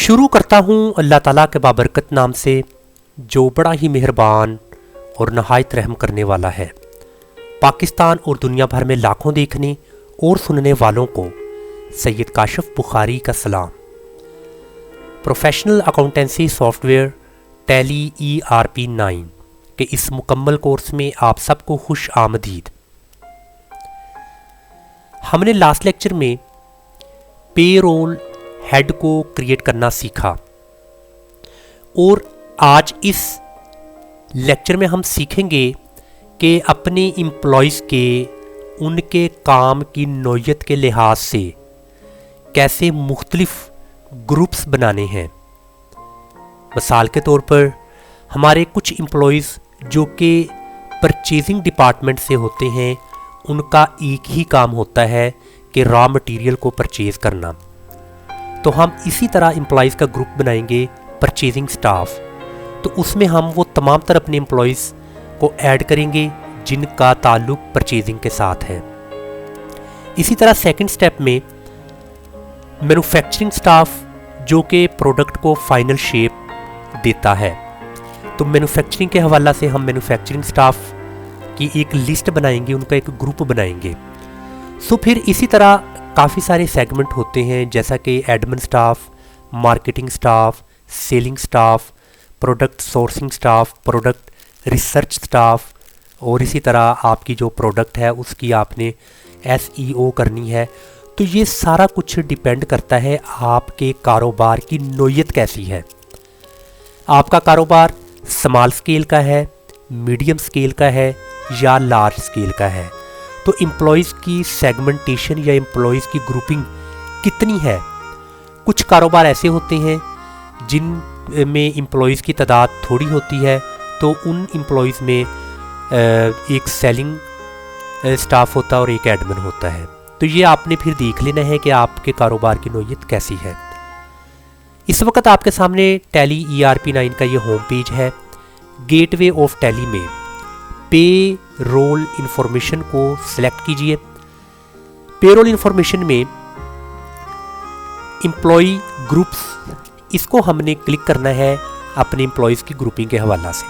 शुरू करता हूँ अल्लाह ताला के बाबरकत नाम से, जो बड़ा ही मेहरबान और नहायत रहम करने वाला है। पाकिस्तान और दुनिया भर में लाखों देखने और सुनने वालों को सैयद काशिफ बुखारी का सलाम। Professional accountancy software tally ERP 9 के इस मुकम्मल कोर्स में आप सबको खुश आमदीद। हमने लास्ट लेक्चर में पेरोल हेड को क्रिएट करना सीखा और आज इस लेक्चर में हम सीखेंगे कि अपने एम्प्लॉयज़ के उनके काम की नौयत के लिहाज से कैसे मुख्तलिफ ग्रुप्स बनाने हैं। मिसाल के तौर पर हमारे कुछ एम्प्लॉयज़ जो कि परचेजिंग डिपार्टमेंट से होते हैं, उनका एक ही काम होता है कि रॉ मटेरियल को परचेज़ करना। तो हम इसी तरह एम्प्लॉयज़ का ग्रुप बनाएंगे परचेजिंग स्टाफ। तो उसमें हम वो तमाम तरह अपने एम्प्लॉयज़ को ऐड करेंगे जिनका ताल्लुक परचेजिंग के साथ है। इसी तरह सेकंड स्टेप में मैन्युफैक्चरिंग स्टाफ जो कि प्रोडक्ट को फाइनल शेप देता है। तो मैन्युफैक्चरिंग के हवाला से हम मैन्युफैक्चरिंग स्टाफ की एक लिस्ट बनाएंगे, उनका एक ग्रुप बनाएंगे। सो फिर इसी तरह काफ़ी सारे सेगमेंट होते हैं, जैसा कि admin staff, marketing staff, selling staff, product sourcing staff, product research staff, और इसी तरह आपकी जो प्रोडक्ट है उसकी आपने SEO करनी है। तो ये सारा कुछ डिपेंड करता है आपके कारोबार की नौयत कैसी है। आपका कारोबार स्मॉल स्केल का है, मीडियम स्केल का है या लार्ज स्केल का है। तो एम्प्लॉयज़ की सेगमेंटेशन या एम्प्लॉयज़ की ग्रुपिंग कितनी है। कुछ कारोबार ऐसे होते हैं जिन में एम्प्लॉयज़ की तादाद थोड़ी होती है, तो उन एम्प्लॉयज़ में एक सेलिंग स्टाफ होता है और एक एडमिन होता है। तो ये आपने फिर देख लेना है कि आपके कारोबार की नौयत कैसी है। इस वक्त आपके सामने टैली ERP 9 का ये होम पेज है। गेटवे ऑफ टैली में पे रोल इंफॉर्मेशन को सिलेक्ट कीजिए। पेरोल इंफॉर्मेशन में एम्प्लॉय ग्रुप्स, इसको हमने क्लिक करना है अपने एम्प्लॉयज़ की ग्रुपिंग के हवाला से।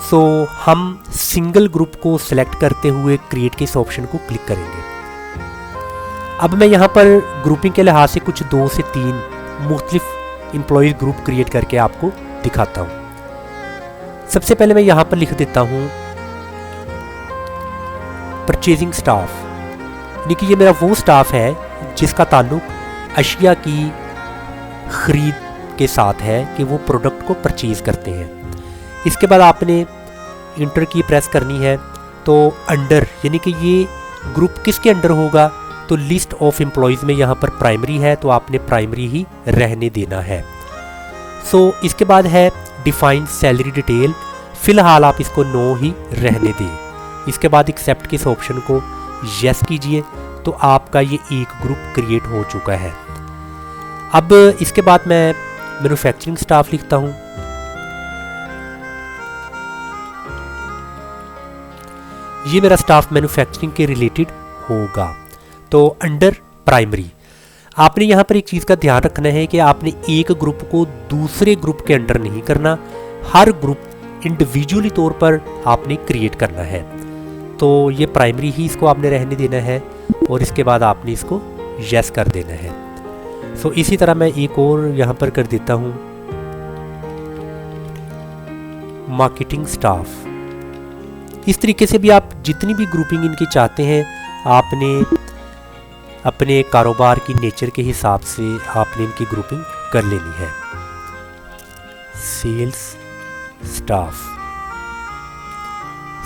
सो हम सिंगल ग्रुप को सिलेक्ट करते हुए क्रिएट के इस ऑप्शन को क्लिक करेंगे। अब मैं यहाँ पर ग्रुपिंग के लिहाज से कुछ 2 से 3 मुख्तलिफ एम्प्लॉयज़ ग्रुप क्रिएट करके आपको दिखाता हूँ। सबसे पहले मैं यहाँ पर लिख देता हूँ परचेजिंग स्टाफ, यानी कि ये मेरा वो स्टाफ है जिसका ताल्लुक अशिया की ख़रीद के साथ है कि वो प्रोडक्ट को परचेज़ करते हैं। इसके बाद आपने इंटर की प्रेस करनी है। तो अंडर, यानी कि ये ग्रुप किसके अंडर होगा, तो लिस्ट ऑफ एम्प्लॉयज़ में यहाँ पर प्राइमरी है, तो आपने प्राइमरी ही रहने देना है। सो इसके बाद है डिफाइन सैलरी डिटेल, फ़िलहाल आप इसको नो ही रहने दें। इसके बाद एक्सेप्ट के इस ऑप्शन को यस कीजिए, तो आपका ये एक ग्रुप क्रिएट हो चुका है। अब इसके बाद मैं मैन्युफैक्चरिंग स्टाफ लिखता हूँ। ये मेरा स्टाफ मैन्युफैक्चरिंग के रिलेटेड होगा। तो अंडर प्राइमरी आपने यहाँ पर एक चीज़ का ध्यान रखना है कि आपने एक ग्रुप को दूसरे ग्रुप के अंडर नहीं करना, हर ग्रुप इंडिविजुअली तौर पर आपने क्रिएट करना है। तो ये प्राइमरी ही इसको आपने रहने देना है और इसके बाद आपने इसको यस कर देना है। सो इसी तरह मैं एक और यहाँ पर कर देता हूँ मार्केटिंग स्टाफ। इस तरीके से भी आप जितनी भी ग्रुपिंग इनकी चाहते हैं, आपने अपने कारोबार की नेचर के हिसाब से आपने इनकी ग्रुपिंग कर लेनी है। सेल्स स्टाफ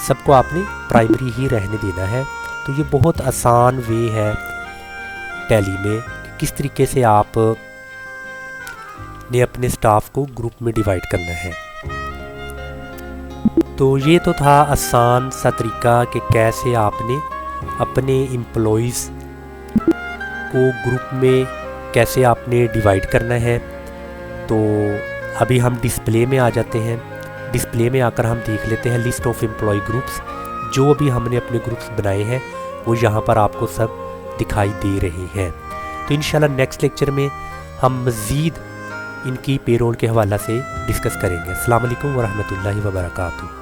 सबको आपने प्राइमरी ही रहने देना है। तो ये बहुत आसान वे है टैली में कि किस तरीके से आप ने अपने स्टाफ को ग्रुप में डिवाइड करना है। तो ये तो था आसान सा तरीका कि कैसे आपने अपने एम्प्लॉयज़ को ग्रुप में कैसे आपने डिवाइड करना है। तो अभी हम डिस्प्ले में आ जाते हैं। डिस्प्ले में आकर हम देख लेते हैं लिस्ट ऑफ एम्प्लॉय ग्रुप्स। जो अभी हमने अपने ग्रुप्स बनाए हैं वो यहाँ पर आपको सब दिखाई दे रहे हैं। तो इंशाल्लाह नेक्स्ट लेक्चर में हम मज़ीद इनकी पेरोल के हवाला से डिस्कस करेंगे। अस्सलाम वालेकुम व रहमतुल्लाहि व बरकातुहू।